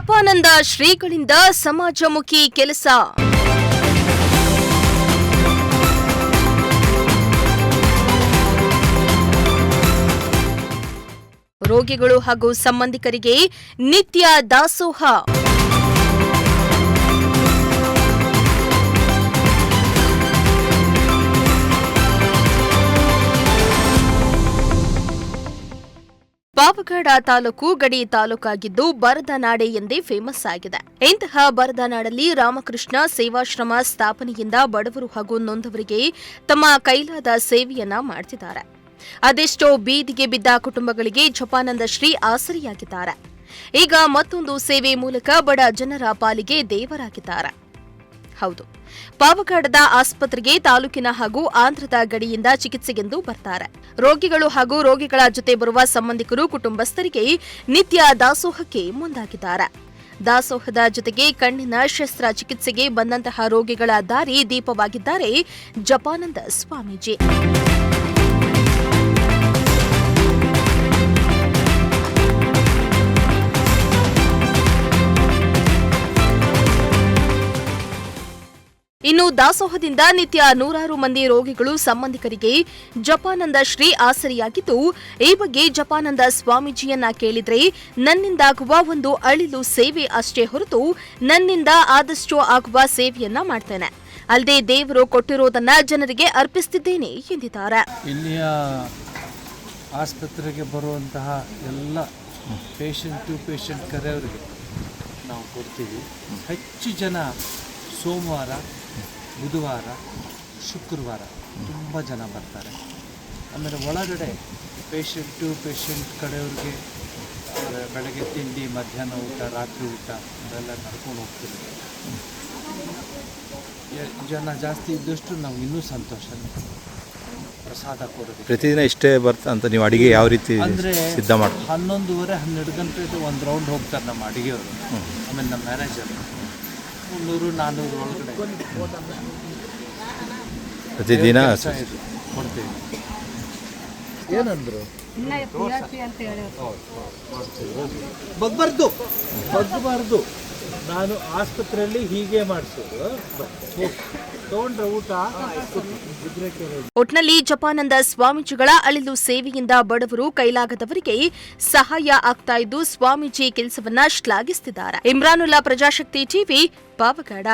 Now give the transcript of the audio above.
ಜಪಾನಂದ ಶ್ರೀಗಳಿಂದ ಸಮಾಜಮುಖಿ ಕೆಲಸ. ರೋಗಿಗಳು ಹಾಗೂ ಸಂಬಂಧಿಕರಿಗೆ ನಿತ್ಯ ದಾಸೋಹ. ಪಾವಗಡ ತಾಲೂಕು ಗಡಿ ತಾಲೂಕಾಗಿದ್ದು ಬರದ ನಾಡೆ ಎಂದೇ ಫೇಮಸ್ ಆಗಿದೆ. ಇಂತಹ ಬರದ ನಾಡಲ್ಲಿ ರಾಮಕೃಷ್ಣ ಸೇವಾಶ್ರಮ ಸ್ಥಾಪನೆಯಿಂದ ಬಡವರು ಹಾಗೂ ನೊಂದವರಿಗೆ ತಮ್ಮ ಕೈಲಾದ ಸೇವೆಯನ್ನ ಮಾಡ್ತಿದ್ದಾರೆ. ಅದೆಷ್ಟೋ ಬೀದಿಗೆ ಬಿದ್ದ ಕುಟುಂಬಗಳಿಗೆ ಜಪಾನಂದ ಶ್ರೀ ಆಸರಿಯಾಗಿದ್ದಾರೆ. ಈಗ ಮತ್ತೊಂದು ಸೇವೆ ಮೂಲಕ ಬಡ ಜನರ ಪಾಲಿಗೆ ದೇವರಾಗಿದ್ದಾರೆ. ಹೌದು, ಪಾವಗಡದ ಆಸ್ಪತ್ರೆಗೆ ತಾಲೂಕಿನ ಹಾಗೂ ಆಂಧ್ರದ ಗಡಿಯಿಂದ ಚಿಕಿತ್ಸೆಗೆಂದು ಬರ್ತಾರೆ. ರೋಗಿಗಳು ಹಾಗೂ ರೋಗಿಗಳ ಜೊತೆ ಬರುವ ಸಂಬಂಧಿಕರು ಕುಟುಂಬಸ್ಥರಿಗೆ ನಿತ್ಯ ದಾಸೋಹಕ್ಕೆ ಮುಂದಾಗಿದ್ದಾರೆ. ದಾಸೋಹದ ಜೊತೆಗೆ ಕಣ್ಣಿನ ಶಸ್ತ್ರಚಿಕಿತ್ಸೆಗೆ ಬಂದಂತಹ ರೋಗಿಗಳ ದಾರಿ ದೀಪವಾಗಿದ್ದಾರೆ ಜಪಾನಂದ ಸ್ವಾಮೀಜಿ. ಇನ್ನು ದಾಸೋಹದಿಂದ ನಿತ್ಯ ನೂರಾರು ಮಂದಿ ರೋಗಿಗಳು ಸಂಬಂಧಿಕರಿಗೆ ಜಪಾನಂದ ಶ್ರೀ ಆಸರಿಯಾಗಿದ್ದು, ಈ ಬಗ್ಗೆ ಜಪಾನಂದ ಸ್ವಾಮೀಜಿಯನ್ನ ಕೇಳಿದ್ರೆ ನನ್ನಿಂದಾಗುವ ಒಂದು ಅಳಿಲು ಸೇವೆ ಅಷ್ಟೇ ಹೊರತು ನನ್ನಿಂದ ಆದಷ್ಟು ಆಗುವ ಸೇವೆಯನ್ನ ಮಾಡ್ತೇನೆ, ಅಲ್ಲದೆ ದೇವರು ಕೊಟ್ಟಿರೋದನ್ನ ಜನರಿಗೆ ಅರ್ಪಿಸುತ್ತಿದ್ದೇನೆ ಎಂದಿದ್ದಾರೆ. ಇಲ್ಲಿಯ ಆಸ್ಪತ್ರೆಗೆ ಬರುವಂತಹ ಎಲ್ಲ ಪೇಷಂಟ್ ಕರೆಯವರಿಗೆ ನಾವು ಕೊಡ್ತೀವಿ. ಹೆಚ್ಚು ಜನ ಸೋಮವಾರ, ಬುಧವಾರ, ಶುಕ್ರವಾರ ತುಂಬ ಜನ ಬರ್ತಾರೆ. ಆಮೇಲೆ ಒಳಗಡೆ ಪೇಷಂಟ್ ಕಡೆಯವ್ರಿಗೆ ಬೆಳಗ್ಗೆ ತಿಂಡಿ, ಮಧ್ಯಾಹ್ನ ಊಟ, ರಾತ್ರಿ ಊಟ ಅದೆಲ್ಲ ನಡ್ಕೊಂಡು ಹೋಗ್ತೀವಿ. ಜನ ಜಾಸ್ತಿ ಇದ್ದಷ್ಟು ನಾವು ಇನ್ನೂ ಸಂತೋಷ. ಪ್ರಸಾದ ಕೊಡೋದು ಪ್ರತಿದಿನ ಇಷ್ಟೇ ಬರ್ತಾ ಅಂತ ನೀವು ಅಡಿಗೆ ಯಾವ ರೀತಿ ಅಂದರೆ ಸಿದ್ಧ ಮಾಡ್ತೀವಿ? 11:30-12 ಗಂಟೆದು ಒಂದು ರೌಂಡ್ ಹೋಗ್ತಾರೆ ನಮ್ಮ ಅಡಿಗೆಯವರು. ಆಮೇಲೆ ನಮ್ಮ ಮ್ಯಾನೇಜರ್ 300-400 ಒಳಗಡೆ ಪ್ರತಿದಿನ ಕೊಡ್ತೀವಿ. ಏನಂದ್ರು ಬಗ್ಬಾರ್ದು, ನಾನು ಆಸ್ಪತ್ರೆಯಲ್ಲಿ ಹೀಗೆ ಮಾಡಿಸೋದು ತಗೊಂಡ್ರೆ ಊಟ. ಒಟ್ನಲ್ಲಿ ಜಪಾನಂದ ಸ್ವಾಮೀಜಿಗಳ ಅಳಿಲು ಸೇವೆಯಿಂದ ಬಡವರು ಕೈಲಾಗದವರಿಗೆ ಸಹಾಯ ಆಗ್ತಾ ಇದ್ದು ಸ್ವಾಮೀಜಿ ಕೆಲಸವನ್ನ ಶ್ಲಾಘಿಸುತ್ತಿದ್ದಾರೆ. ಇಮ್ರಾನುಲ್ಲಾ, ಪ್ರಜಾಶಕ್ತಿ ಟಿವಿ, ಪಾವಗಡ.